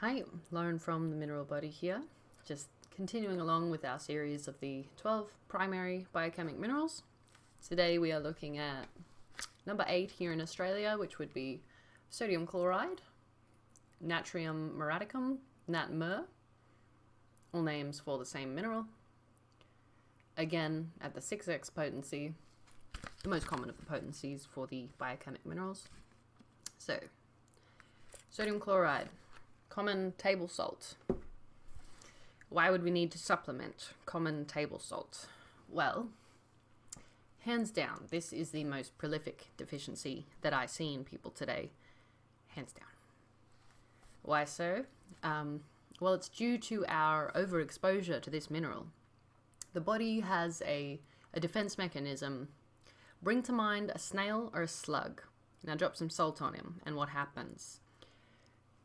Hi, Lauren from the Mineral Body here, just continuing along with our series of the 12 primary biochemic minerals. Today we are looking at number 8 here in Australia, which would be sodium chloride, natrium muriaticum, NatMur, all names for the same mineral. Again, at the 6x potency, the most common of the potencies for the biochemic minerals. So, sodium chloride, common table salt. Why would we need to supplement common table salt? Well, hands down, this is the most prolific deficiency that I see in people today. Hands down. Why so? Well, it's due to our overexposure to this mineral. The body has a defense mechanism. Bring to mind a snail or a slug. Now drop some salt on him, and what happens?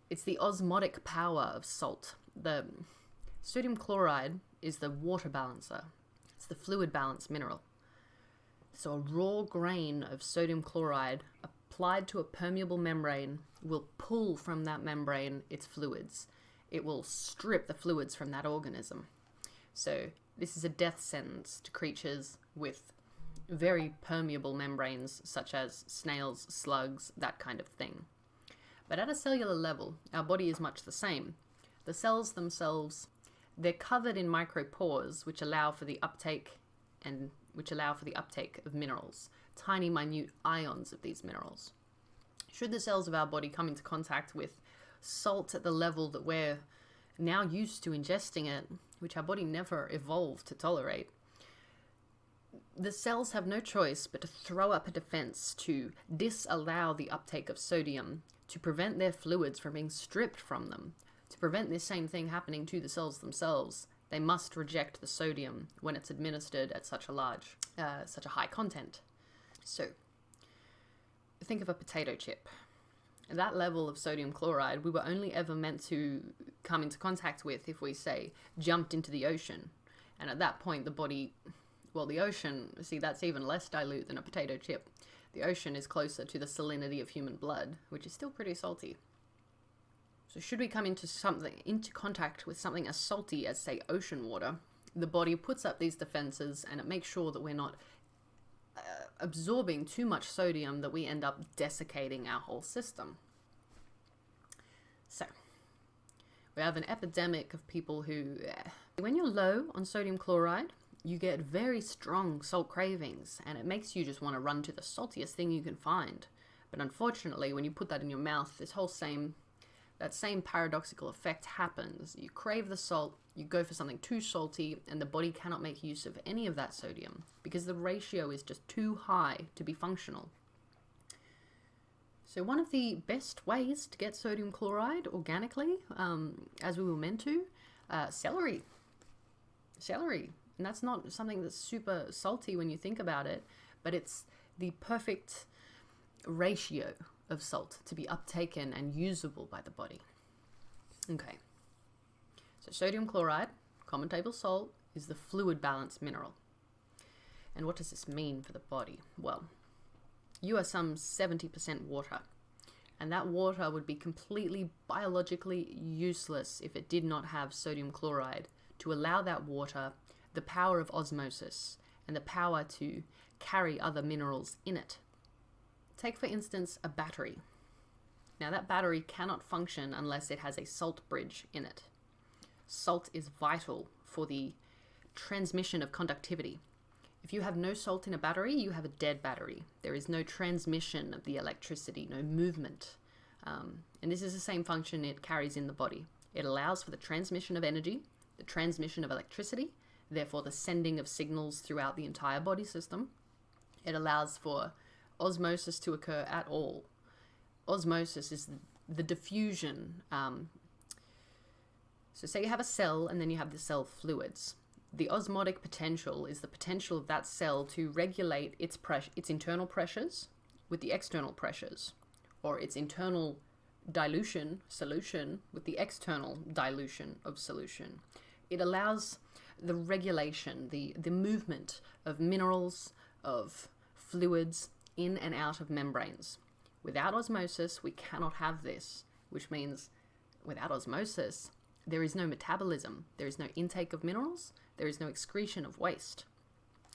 It's the osmotic power of salt. The sodium chloride is the water balancer. It's the fluid balance mineral. So a raw grain of sodium chloride applied to a permeable membrane will pull from that membrane its fluids. It will strip the fluids from that organism. So this is a death sentence to creatures with very permeable membranes, such as snails, slugs, that kind of thing. But at a cellular level, our body is much the same. The cells themselves, they're covered in micropores, which allow for the uptake of minerals, tiny minute ions of these minerals. Should the cells of our body come into contact with salt at the level that we're now used to ingesting it, which our body never evolved to tolerate, the cells have no choice but to throw up a defense to disallow the uptake of sodium, to prevent their fluids from being stripped from them. To prevent this same thing happening to the cells themselves, they must reject the sodium when it's administered at such a high content. So, think of a potato chip. At that level of sodium chloride, we were only ever meant to come into contact with if we, say, jumped into the ocean. And at that point, the body, well, the ocean, see, that's even less dilute than a potato chip. The ocean is closer to the salinity of human blood, which is still pretty salty. So should we come into contact with something as salty as, say, ocean water, the body puts up these defenses and it makes sure that we're not absorbing too much sodium that we end up desiccating our whole system. So, we have an epidemic of people who, when you're low on sodium chloride, you get very strong salt cravings, and it makes you just want to run to the saltiest thing you can find. But unfortunately, when you put that in your mouth, that same paradoxical effect happens. You crave the salt, you go for something too salty, and the body cannot make use of any of that sodium because the ratio is just too high to be functional. So one of the best ways to get sodium chloride organically, as we were meant to, celery. And that's not something that's super salty when you think about it, but it's the perfect ratio of salt to be uptaken and usable by the body. Okay, so sodium chloride, common table salt, is the fluid balance mineral. And what does this mean for the body? Well, you are some 70% water, and that water would be completely biologically useless if it did not have sodium chloride to allow that water the power of osmosis and the power to carry other minerals in it. Take, for instance, a battery. Now, that battery cannot function unless it has a salt bridge in it. Salt is vital for the transmission of conductivity. If you have no salt in a battery, you have a dead battery. There is no transmission of the electricity, no movement. And this is the same function it carries in the body. It allows for the transmission of energy, the transmission of electricity, therefore the sending of signals throughout the entire body system. It allows for osmosis to occur at all. Osmosis is the diffusion. So say you have a cell and then you have the cell fluids. The osmotic potential is the potential of that cell to regulate its internal pressures with the external pressures, or its internal solution with the external dilution of solution. It allows the regulation, the movement of minerals, of fluids in and out of membranes. Without osmosis, we cannot have this, which means without osmosis, there is no metabolism, there is no intake of minerals, there is no excretion of waste.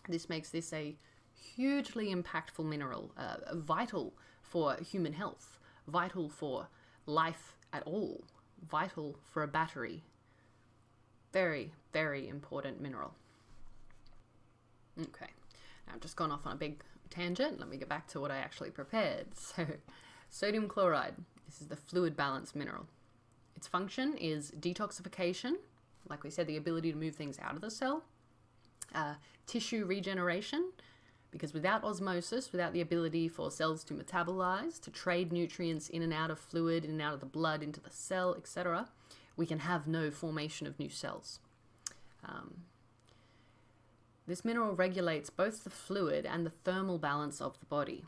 This makes this a hugely impactful mineral, vital for human health, vital for life at all, vital for a battery. Very, very important mineral. Okay, now I've just gone off on a big tangent. Let me get back to what I actually prepared. So, sodium chloride, this is the fluid balance mineral. Its function is detoxification, like we said, the ability to move things out of the cell, tissue regeneration, because without osmosis, without the ability for cells to metabolize, to trade nutrients in and out of fluid, in and out of the blood, into the cell, etc., we can have no formation of new cells. This mineral regulates both the fluid and the thermal balance of the body.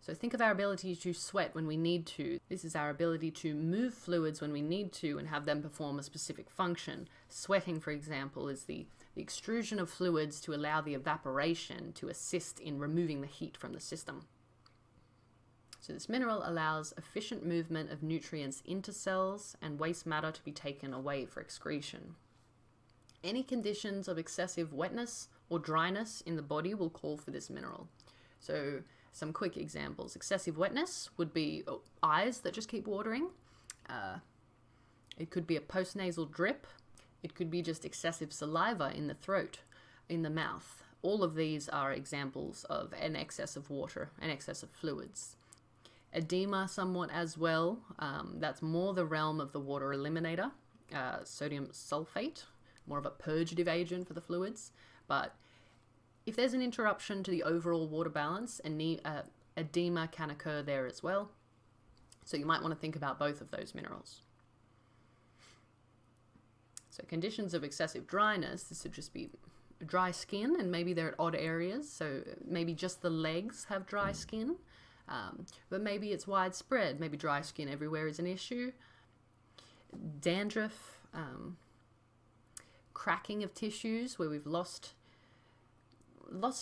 So think of our ability to sweat when we need to. This is our ability to move fluids when we need to and have them perform a specific function. Sweating, for example, is the extrusion of fluids to allow the evaporation to assist in removing the heat from the system. So this mineral allows efficient movement of nutrients into cells and waste matter to be taken away for excretion. Any conditions of excessive wetness or dryness in the body will call for this mineral. So some quick examples. Excessive wetness would be eyes that just keep watering. It could be a postnasal drip. It could be just excessive saliva in the throat, in the mouth. All of these are examples of an excess of water, an excess of fluids. Edema somewhat as well. That's more the realm of the water eliminator. Sodium sulfate, more of a purgative agent for the fluids. But if there's an interruption to the overall water balance, edema can occur there as well. So you might want to think about both of those minerals. So conditions of excessive dryness, this would just be dry skin, and maybe they're at odd areas. So maybe just the legs have dry skin, but maybe it's widespread. Maybe dry skin everywhere is an issue. Dandruff, cracking of tissues where we've lost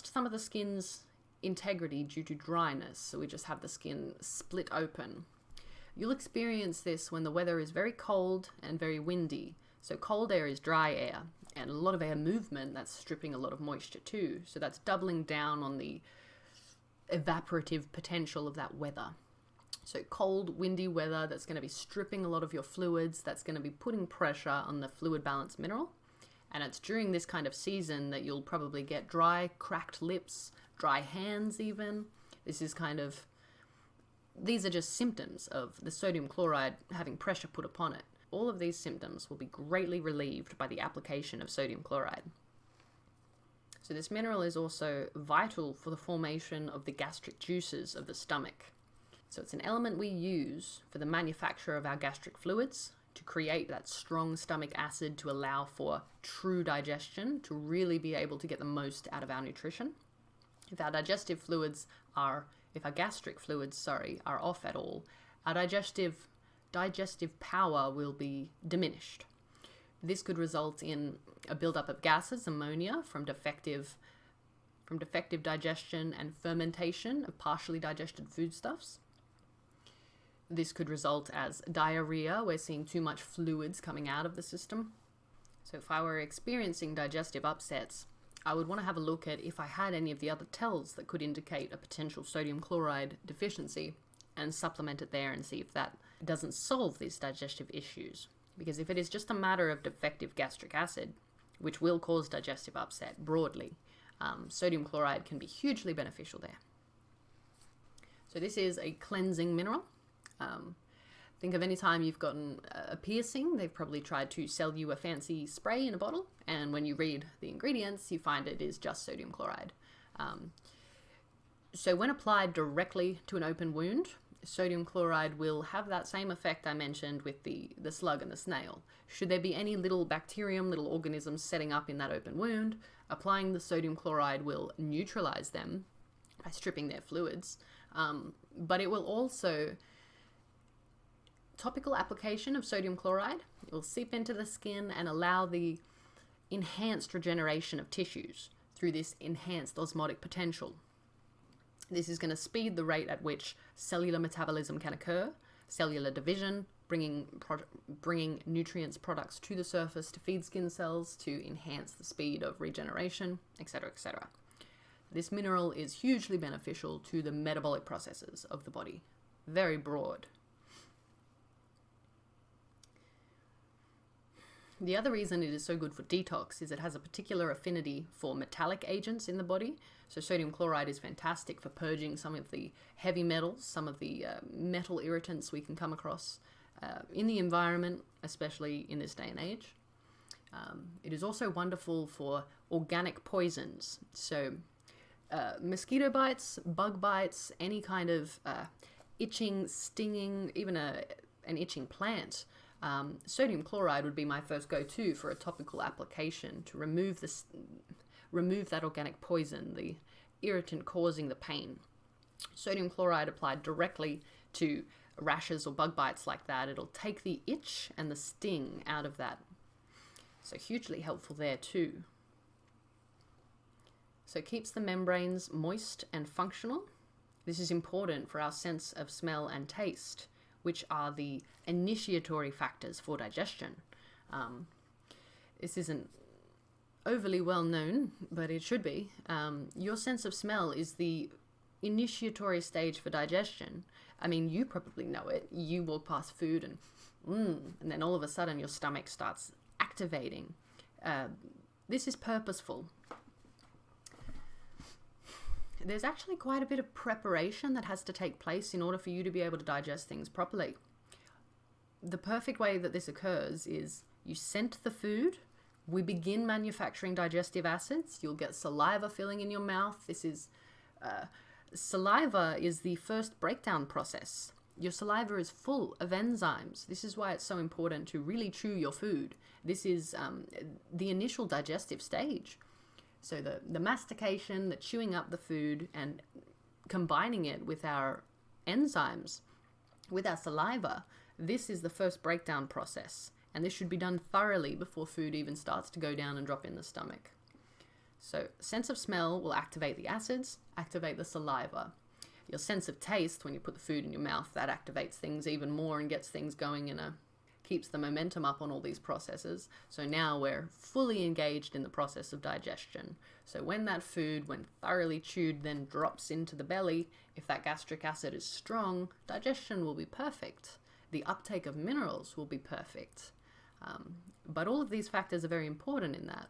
some of the skin's integrity due to dryness, so we just have the skin split open. You'll experience this when the weather is very cold and very windy. So cold air is dry air, and a lot of air movement, that's stripping a lot of moisture too. So that's doubling down on the evaporative potential of that weather. So cold, windy weather, that's going to be stripping a lot of your fluids, that's going to be putting pressure on the fluid balance mineral. And it's during this kind of season that you'll probably get dry, cracked lips, dry hands even. These are just symptoms of the sodium chloride having pressure put upon it. All of these symptoms will be greatly relieved by the application of sodium chloride. So this mineral is also vital for the formation of the gastric juices of the stomach. So it's an element we use for the manufacture of our gastric fluids, to create that strong stomach acid to allow for true digestion, to really be able to get the most out of our nutrition. If our gastric fluids are off at all, our digestive power will be diminished. This could result in a buildup of gases, ammonia, from defective digestion and fermentation of partially digested foodstuffs. This could result as diarrhea. We're seeing too much fluids coming out of the system. So if I were experiencing digestive upsets, I would want to have a look at if I had any of the other tells that could indicate a potential sodium chloride deficiency and supplement it there and see if that doesn't solve these digestive issues. Because if it is just a matter of defective gastric acid, which will cause digestive upset broadly, sodium chloride can be hugely beneficial there. So this is a cleansing mineral. Think of any time you've gotten a piercing, they've probably tried to sell you a fancy spray in a bottle, and when you read the ingredients, you find it is just sodium chloride. So when applied directly to an open wound, sodium chloride will have that same effect I mentioned with the slug and the snail. Should there be any little bacterium, little organisms setting up in that open wound, applying the sodium chloride will neutralize them by stripping their fluids, but it will also... Topical application of sodium chloride, it will seep into the skin and allow the enhanced regeneration of tissues through this enhanced osmotic potential. This is going to speed the rate at which cellular metabolism can occur, cellular division, bringing nutrients products to the surface to feed skin cells to enhance the speed of regeneration, etc., etc. This mineral is hugely beneficial to the metabolic processes of the body. Very broad. The other reason it is so good for detox is it has a particular affinity for metallic agents in the body. So sodium chloride is fantastic for purging some of the heavy metals, some of the metal irritants we can come across in the environment, especially in this day and age. It is also wonderful for organic poisons. So mosquito bites, bug bites, any kind of itching, stinging, even an itching plant. Sodium chloride would be my first go-to for a topical application to remove that organic poison, the irritant causing the pain. Sodium chloride applied directly to rashes or bug bites like that, it'll take the itch and the sting out of that. So hugely helpful there too. So it keeps the membranes moist and functional. This is important for our sense of smell and taste, which are the initiatory factors for digestion. This isn't overly well known, but it should be. Your sense of smell is the initiatory stage for digestion. I mean, you probably know it. You walk past food and then all of a sudden your stomach starts activating. This is purposeful. There's actually quite a bit of preparation that has to take place in order for you to be able to digest things properly. The perfect way that this occurs is you scent the food, we begin manufacturing digestive acids, you'll get saliva filling in your mouth. Saliva is the first breakdown process. Your saliva is full of enzymes. This is why it's so important to really chew your food. This is the initial digestive stage. So the mastication, the chewing up the food and combining it with our enzymes, with our saliva, this is the first breakdown process. And this should be done thoroughly before food even starts to go down and drop in the stomach. So sense of smell will activate the acids, activate the saliva. Your sense of taste, when you put the food in your mouth, that activates things even more and gets things going keeps the momentum up on all these processes. So now we're fully engaged in the process of digestion. So when that food, when thoroughly chewed, then drops into the belly, if that gastric acid is strong, digestion will be perfect. The uptake of minerals will be perfect. But all of these factors are very important in that.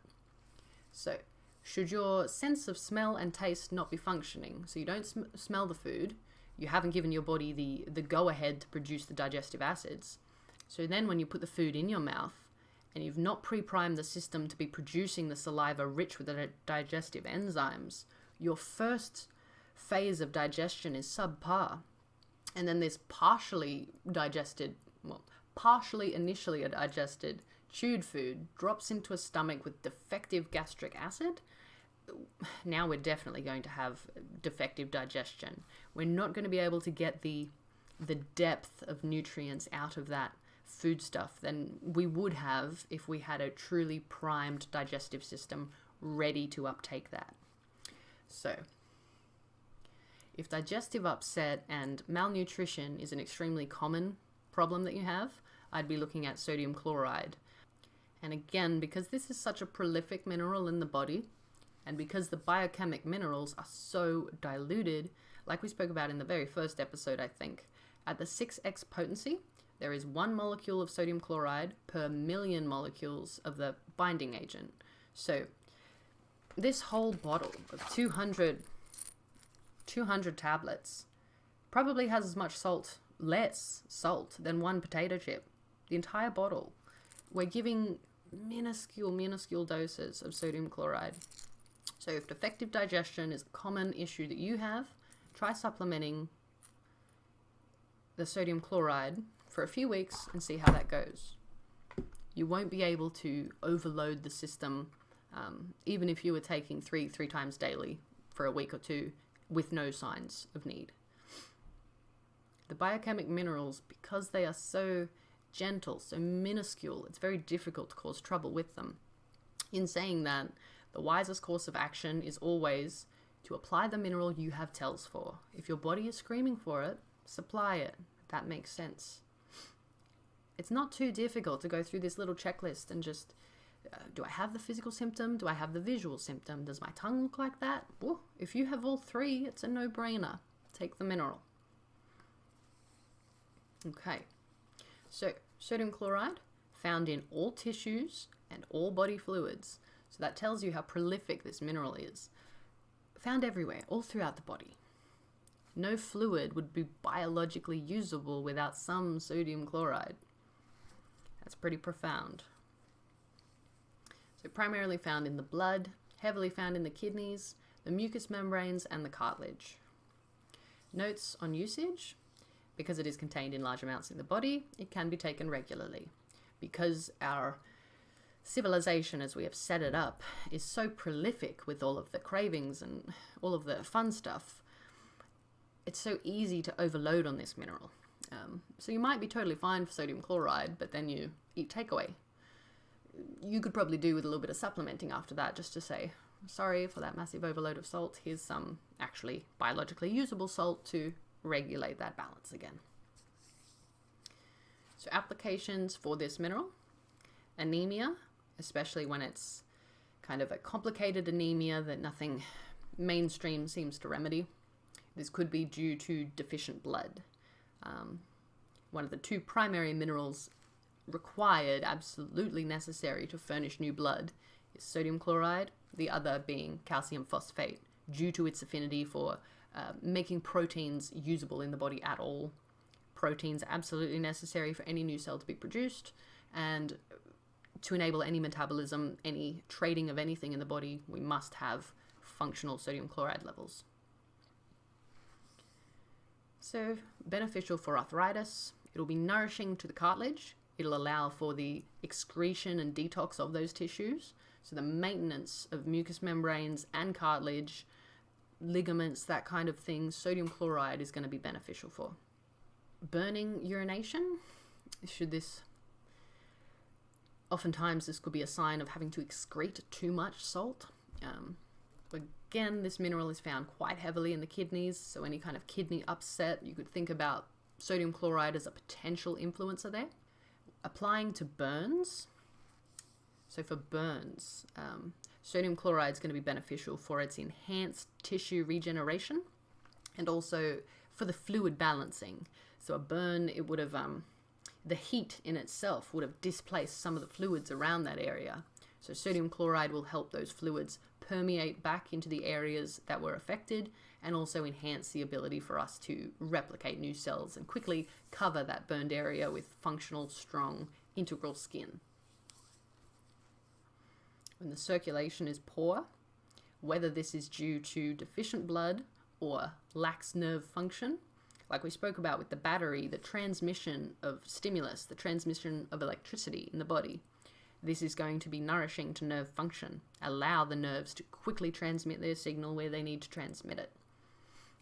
So should your sense of smell and taste not be functioning, so you don't smell the food, you haven't given your body the go-ahead to produce the digestive acids, so then when you put the food in your mouth and you've not pre-primed the system to be producing the saliva rich with the digestive enzymes, your first phase of digestion is subpar. And then this partially initially digested chewed food drops into a stomach with defective gastric acid. Now we're definitely going to have defective digestion. We're not going to be able to get the depth of nutrients out of that foodstuff than we would have if we had a truly primed digestive system ready to uptake that. So if digestive upset and malnutrition is an extremely common problem that you have, I'd be looking at sodium chloride. And again, because this is such a prolific mineral in the body, and because the biochemic minerals are so diluted, like we spoke about in the very first episode, I think, at the 6x potency, there is 1 molecule of sodium chloride per million molecules of the binding agent. So this whole bottle of 200 tablets probably has as much less salt than 1 potato chip. The entire bottle. We're giving minuscule doses of sodium chloride. So if defective digestion is a common issue that you have, try supplementing the sodium chloride for a few weeks and see how that goes. You won't be able to overload the system even if you were taking three times daily for a week or two with no signs of need. The biochemic minerals, because they are so gentle, so minuscule, it's very difficult to cause trouble with them. In saying that, the wisest course of action is always to apply the mineral you have tells for. If your body is screaming for it, supply it. That makes sense. it's not too difficult to go through this little checklist and just, do I have the physical symptom? Do I have the visual symptom? Does my tongue look like that? Well, if you have all three, it's a no-brainer. Take the mineral. Okay, so sodium chloride, found in all tissues and all body fluids. So that tells you how prolific this mineral is. Found everywhere, all throughout the body. No fluid would be biologically usable without some sodium chloride. That's pretty profound. So primarily found in the blood, heavily found in the kidneys, the mucous membranes, and the cartilage. Notes on usage. Because it is contained in large amounts in the body, it can be taken regularly. Because our civilization, as we have set it up, is so prolific with all of the cravings and all of the fun stuff, it's so easy to overload on this mineral. So you might be totally fine for sodium chloride, but then you eat takeaway. You could probably do with a little bit of supplementing after that, just to say, sorry for that massive overload of salt. Here's some actually biologically usable salt to regulate that balance again. So applications for this mineral: anemia, especially when it's kind of a complicated anemia that nothing mainstream seems to remedy. This could be due to deficient blood. One of the two primary minerals required, absolutely necessary to furnish new blood, is sodium chloride, the other being calcium phosphate, due to its affinity for making proteins usable in the body at all. Proteins are absolutely necessary for any new cell to be produced, and to enable any metabolism, any trading of anything in the body, we must have functional sodium chloride levels. So, beneficial for arthritis. It'll be nourishing to the cartilage. It'll allow for the excretion and detox of those tissues. So the maintenance of mucous membranes and cartilage, ligaments, that kind of thing, sodium chloride is going to be beneficial for. Burning urination. Oftentimes this could be a sign of having to excrete too much salt. Again, this mineral is found quite heavily in the kidneys, so any kind of kidney upset, you could think about sodium chloride as a potential influencer there. Applying to burns. So for burns, sodium chloride is going to be beneficial for its enhanced tissue regeneration and also for the fluid balancing. So a burn, it would have, the heat in itself would have displaced some of the fluids around that area. So sodium chloride will help those fluids permeate back into the areas that were affected and also enhance the ability for us to replicate new cells and quickly cover that burned area with functional, strong, integral skin. When the circulation is poor, whether this is due to deficient blood or lax nerve function, like we spoke about with the battery, the transmission of stimulus, the transmission of electricity in the body, this is going to be nourishing to nerve function, allow the nerves to quickly transmit their signal where they need to transmit it.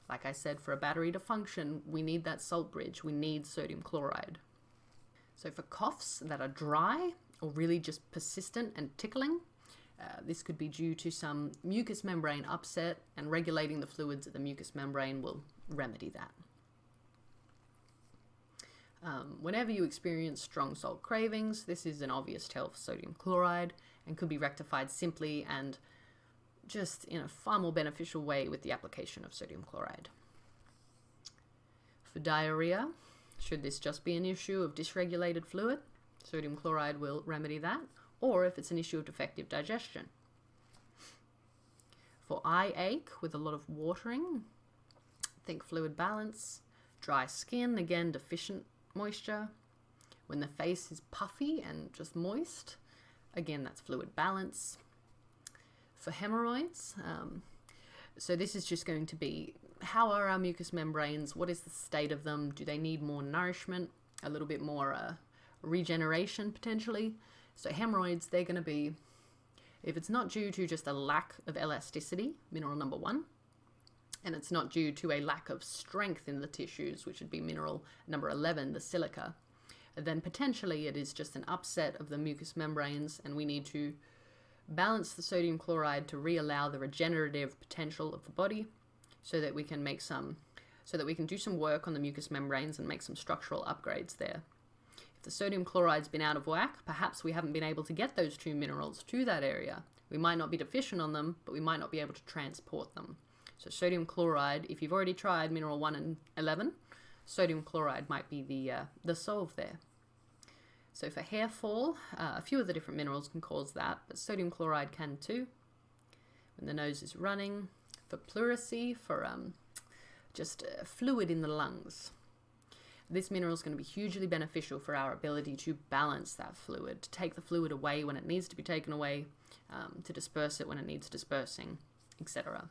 Like I said, for a battery to function, we need that salt bridge, we need sodium chloride. So for coughs that are dry or really just persistent and tickling, this could be due to some mucous membrane upset, and regulating the fluids of the mucous membrane will remedy that. Whenever you experience strong salt cravings, this is an obvious tell for sodium chloride and could be rectified simply and just in a far more beneficial way with the application of sodium chloride. For diarrhea, should this just be an issue of dysregulated fluid, sodium chloride will remedy that, or if it's an issue of defective digestion. For eye ache with a lot of watering, think fluid balance. Dry skin, again, deficient moisture. When the face is puffy and just moist, again, that's fluid balance. For hemorrhoids, so this is just going to be, how are our mucous membranes? What is the state of them? Do they need more nourishment? A little bit more regeneration potentially? So hemorrhoids, they're going to be, if it's not due to just a lack of elasticity, mineral number 1, and it's not due to a lack of strength in the tissues, which would be mineral number 11, the silica, then potentially it is just an upset of the mucous membranes, and we need to balance the sodium chloride to reallow the regenerative potential of the body so that we can do some work on the mucous membranes and make some structural upgrades there. the sodium chloride's been out of whack, perhaps we haven't been able to get those two minerals to that area. We might not be deficient on them, but we might not be able to transport them. So sodium chloride, if you've already tried mineral 1 and 11, sodium chloride might be the solve there. So for hair fall, a few of the different minerals can cause that, but sodium chloride can too. When the nose is running, for pleurisy, for just fluid in the lungs. This mineral is going to be hugely beneficial for our ability to balance that fluid, to take the fluid away when it needs to be taken away, to disperse it when it needs dispersing, etc.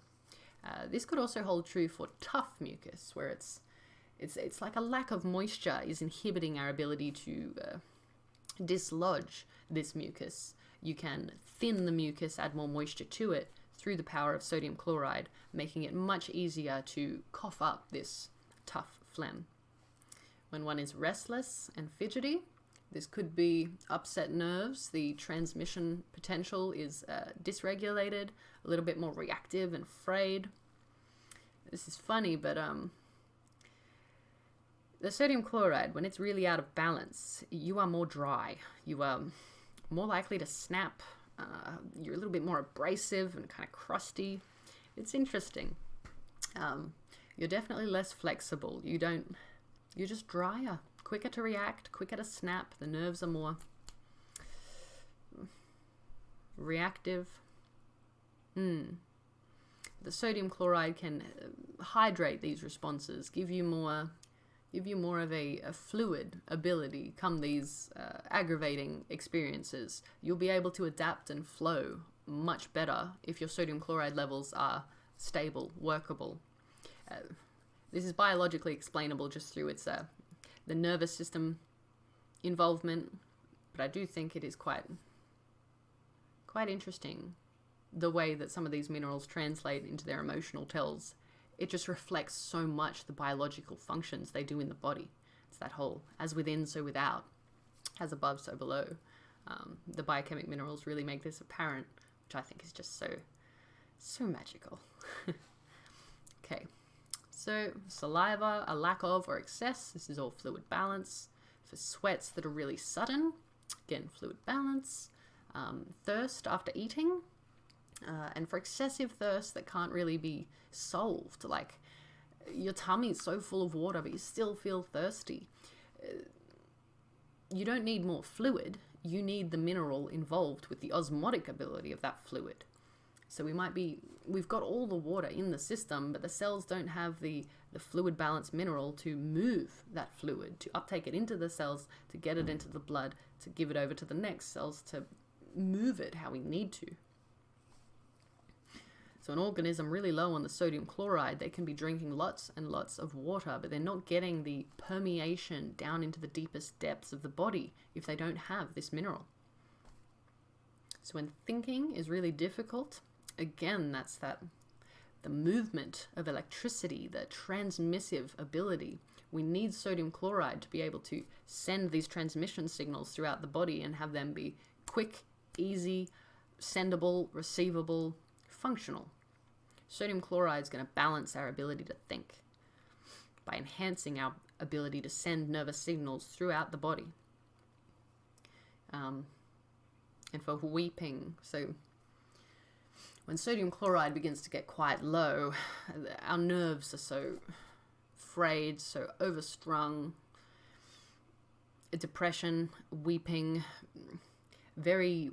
This could also hold true for tough mucus, where it's like a lack of moisture is inhibiting our ability to dislodge this mucus. You can thin the mucus, add more moisture to it through the power of sodium chloride, making it much easier to cough up this tough phlegm. When one is restless and fidgety, this could be upset nerves. The transmission potential is dysregulated, a little bit more reactive and frayed. This is funny, but the sodium chloride, when it's really out of balance, you are more dry. You are more likely to snap. You're a little bit more abrasive and kind of crusty. It's interesting. You're definitely less flexible. You're just drier, quicker to react, quicker to snap. The nerves are more reactive. The sodium chloride can hydrate these responses, give you more of a fluid ability come these aggravating experiences. You'll be able to adapt and flow much better if your sodium chloride levels are stable, workable. This is biologically explainable just through its the nervous system involvement, but I do think it is quite interesting the way that some of these minerals translate into their emotional tells. It just reflects so much the biological functions they do in the body. It's that whole as within, so without, as above, so below. The biochemic minerals really make this apparent, which I think is just so magical. Okay, so saliva, a lack of or excess, this is all fluid balance. For sweats that are really sudden, again, fluid balance. Thirst after eating, and for excessive thirst that can't really be solved, like your tummy's so full of water but you still feel thirsty. You don't need more fluid, you need the mineral involved with the osmotic ability of that fluid. So we've got all the water in the system, but the cells don't have the fluid balance mineral to move that fluid, to uptake it into the cells, to get it into the blood, to give it over to the next cells, to move it how we need to. So an organism really low on the sodium chloride, they can be drinking lots and lots of water, but they're not getting the permeation down into the deepest depths of the body if they don't have this mineral. So when thinking is really difficult, again, that's the movement of electricity, the transmissive ability. We need sodium chloride to be able to send these transmission signals throughout the body and have them be quick, easy, sendable, receivable, functional. Sodium chloride is going to balance our ability to think by enhancing our ability to send nervous signals throughout the body. And for weeping, so when sodium chloride begins to get quite low, our nerves are so frayed, so overstrung. Depression, weeping, very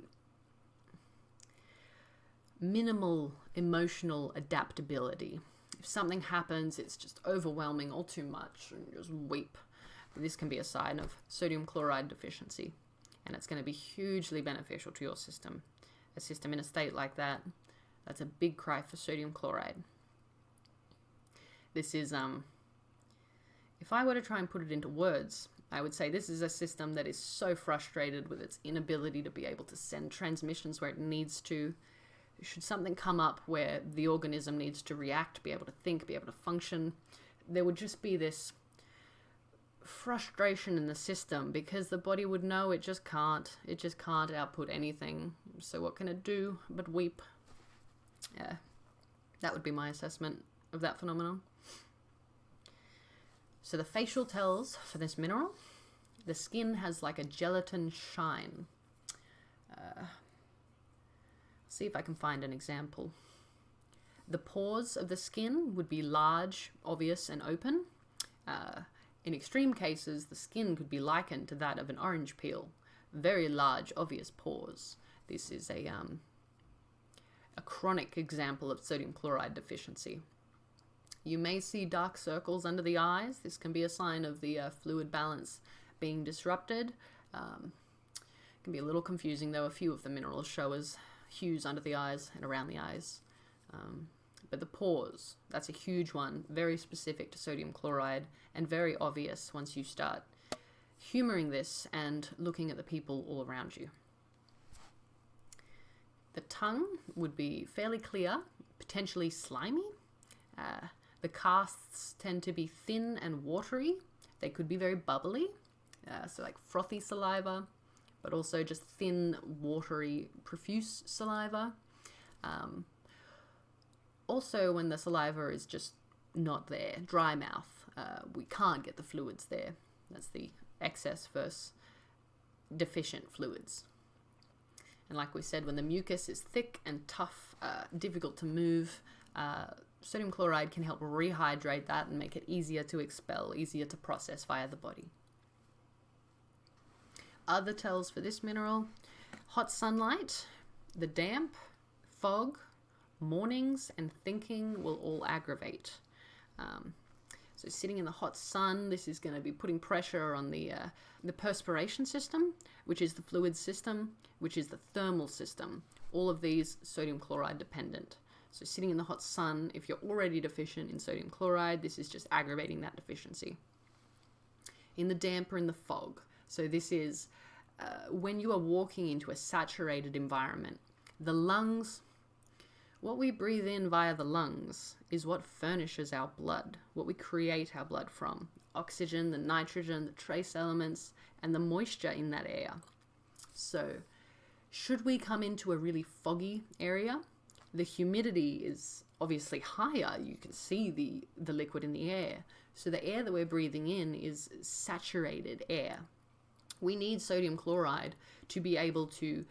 minimal emotional adaptability. If something happens, it's just overwhelming, all too much, and you just weep. This can be a sign of sodium chloride deficiency, and it's going to be hugely beneficial to your system. A system in a state like that, that's a big cry for sodium chloride. This is, if I were to try and put it into words, I would say this is a system that is so frustrated with its inability to be able to send transmissions where it needs to. Should something come up where the organism needs to react, be able to think, be able to function, there would just be this frustration in the system because the body would know it just can't output anything. So what can it do but weep? Yeah, that would be my assessment of that phenomenon. So the facial tells for this mineral, The skin has like a gelatin shine. See if I can find an example. The pores of the skin would be large, obvious, and open. In extreme cases, the skin could be likened to that of an orange peel. Very large, obvious pores. This is a chronic example of sodium chloride deficiency. You may see dark circles under the eyes. This can be a sign of the fluid balance being disrupted. It can be a little confusing, though. A few of the minerals show as hues under the eyes and around the eyes. But the pores, that's a huge one, very specific to sodium chloride and very obvious once you start humoring this and looking at the people all around you. The tongue would be fairly clear, potentially slimy. The casts tend to be thin and watery. They could be very bubbly, so like frothy saliva, but also just thin, watery, profuse saliva. Also, when the saliva is just not there, dry mouth, we can't get the fluids there. That's the excess versus deficient fluids. And like we said, when the mucus is thick and tough, difficult to move, sodium chloride can help rehydrate that and make it easier to expel, easier to process via the body. Other tells for this mineral: hot sunlight, the damp, fog, mornings, and thinking will all aggravate. So sitting in the hot sun, this is going to be putting pressure on the perspiration system, which is the fluid system, which is the thermal system. All of these sodium chloride dependent. So sitting in the hot sun, if you're already deficient in sodium chloride, this is just aggravating that deficiency. In the damp or in the fog. So this is when you are walking into a saturated environment. The lungs, what we breathe in via the lungs is what furnishes our blood, what we create our blood from. Oxygen, the nitrogen, the trace elements, and the moisture in that air. So should we come into a really foggy area, the humidity is obviously higher. You can see the liquid in the air. So the air that we're breathing in is saturated air. We need sodium chloride to be able to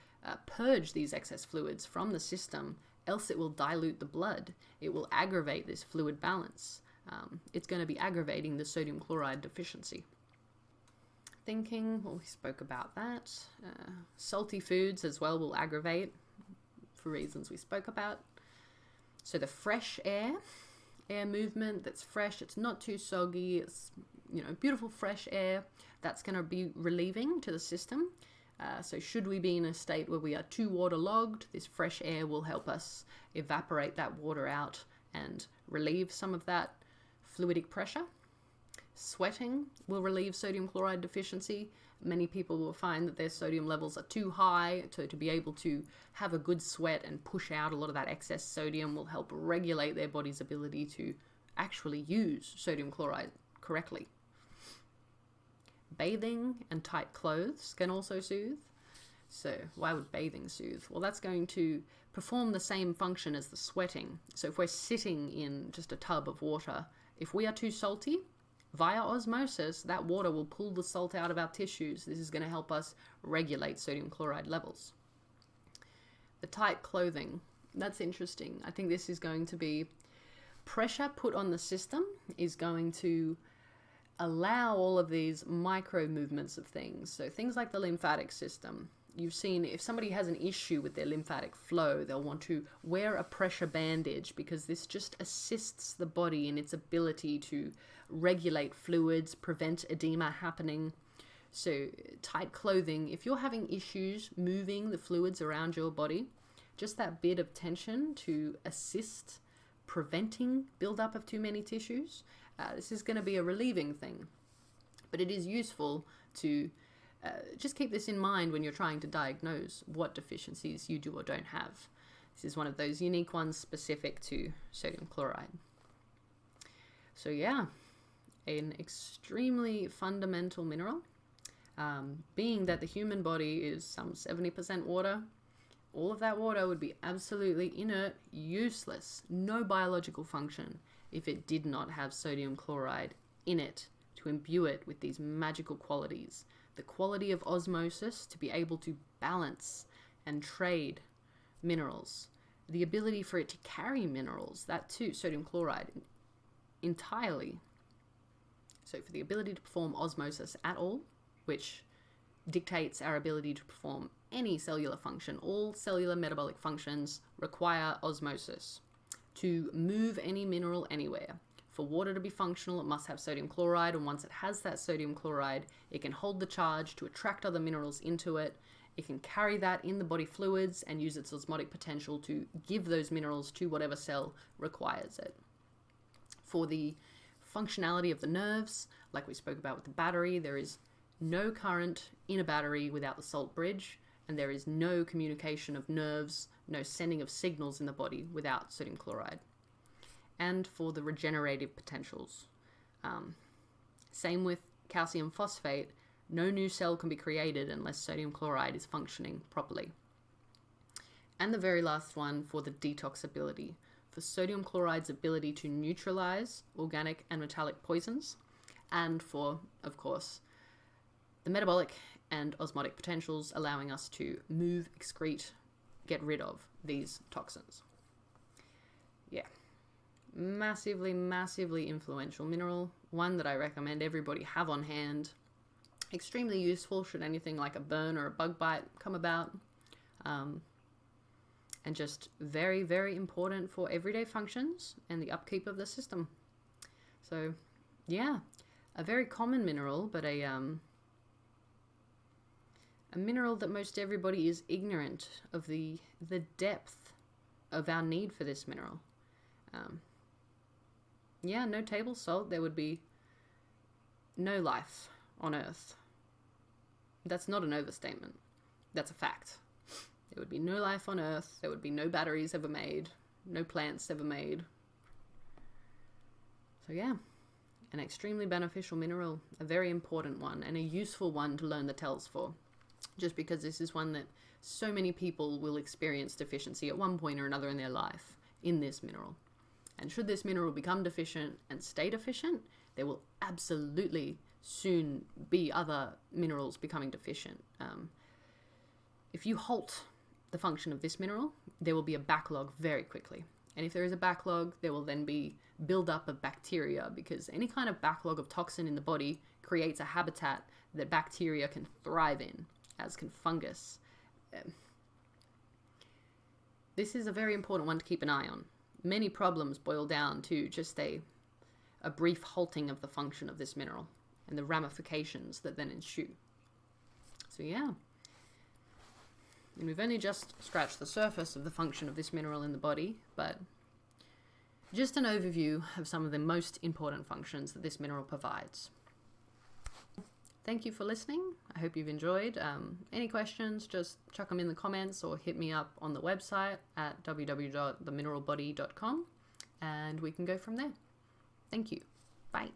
purge these excess fluids from the system, else it will dilute the blood. It will aggravate this fluid balance. It's going to be aggravating the sodium chloride deficiency. Thinking, well, we spoke about that. Salty foods as well will aggravate for reasons we spoke about. So the fresh air movement that's fresh, it's not too soggy, it's, beautiful fresh air, that's going to be relieving to the system. So should we be in a state where we are too waterlogged, this fresh air will help us evaporate that water out and relieve some of that fluidic pressure. Sweating will relieve sodium chloride deficiency. Many people will find that their sodium levels are too high, so to be able to have a good sweat and push out a lot of that excess sodium will help regulate their body's ability to actually use sodium chloride correctly. Bathing and tight clothes can also soothe. So why would bathing soothe? Well, that's going to perform the same function as the sweating. So if we're sitting in just a tub of water, if we are too salty, via osmosis, that water will pull the salt out of our tissues. This is going to help us regulate sodium chloride levels. The tight clothing, that's interesting. I think this is going to be pressure put on the system is going to allow all of these micro movements of things. So things like the lymphatic system. You've seen if somebody has an issue with their lymphatic flow, they'll want to wear a pressure bandage because this just assists the body in its ability to regulate fluids, prevent edema happening. So tight clothing, if you're having issues moving the fluids around your body, just that bit of tension to assist preventing buildup of too many tissues, this is going to be a relieving thing. But it is useful to just keep this in mind when you're trying to diagnose what deficiencies you do or don't have. This is one of those unique ones specific to sodium chloride. So yeah, an extremely fundamental mineral. Being that the human body is some 70% water, all of that water would be absolutely inert, useless, no biological function if it did not have sodium chloride in it to imbue it with these magical qualities the quality of osmosis to be able to balance and trade minerals, the ability for it to carry minerals, that too, sodium chloride, entirely. So for the ability to perform osmosis at all, which dictates our ability to perform any cellular function. All cellular metabolic functions require osmosis to move any mineral anywhere. For water to be functional, it must have sodium chloride, and once it has that sodium chloride, it can hold the charge to attract other minerals into it. It can carry that in the body fluids and use its osmotic potential to give those minerals to whatever cell requires it. For the functionality of the nerves, like we spoke about with the battery, there is no current in a battery without the salt bridge, and there is no communication of nerves, no sending of signals in the body without sodium chloride. And for the regenerative potentials, same with calcium phosphate, no new cell can be created unless sodium chloride is functioning properly. And the very last one, for the detoxability, for sodium chloride's ability to neutralize organic and metallic poisons, and for, of course, the metabolic and osmotic potentials, allowing us to move, excrete, get rid of these toxins. Yeah, massively, massively influential mineral, one that I recommend everybody have on hand. Extremely useful should anything like a burn or a bug bite come about. And just very, very important for everyday functions and the upkeep of the system. So, yeah, a very common mineral, but a mineral that most everybody is ignorant of the depth of our need for this mineral. Yeah, no table salt, there would be no life on Earth. That's not an overstatement. That's a fact. There would be no life on Earth. There would be no batteries ever made. No plants ever made. So yeah, an extremely beneficial mineral, a very important one, and a useful one to learn the tells for. Just because this is one that so many people will experience deficiency at one point or another in their life in this mineral. And should this mineral become deficient and stay deficient, there will absolutely soon be other minerals becoming deficient. If you halt the function of this mineral, there will be a backlog very quickly. And if there is a backlog, there will then be buildup of bacteria, because any kind of backlog of toxin in the body creates a habitat that bacteria can thrive in, as can fungus. This is a very important one to keep an eye on. Many problems boil down to just a brief halting of the function of this mineral and the ramifications that then ensue. So yeah. And we've only just scratched the surface of the function of this mineral in the body, but just an overview of some of the most important functions that this mineral provides. Thank you for listening. I hope you've enjoyed. Any questions, just chuck them in the comments or hit me up on the website at www.themineralbody.com and we can go from there. Thank you. Bye.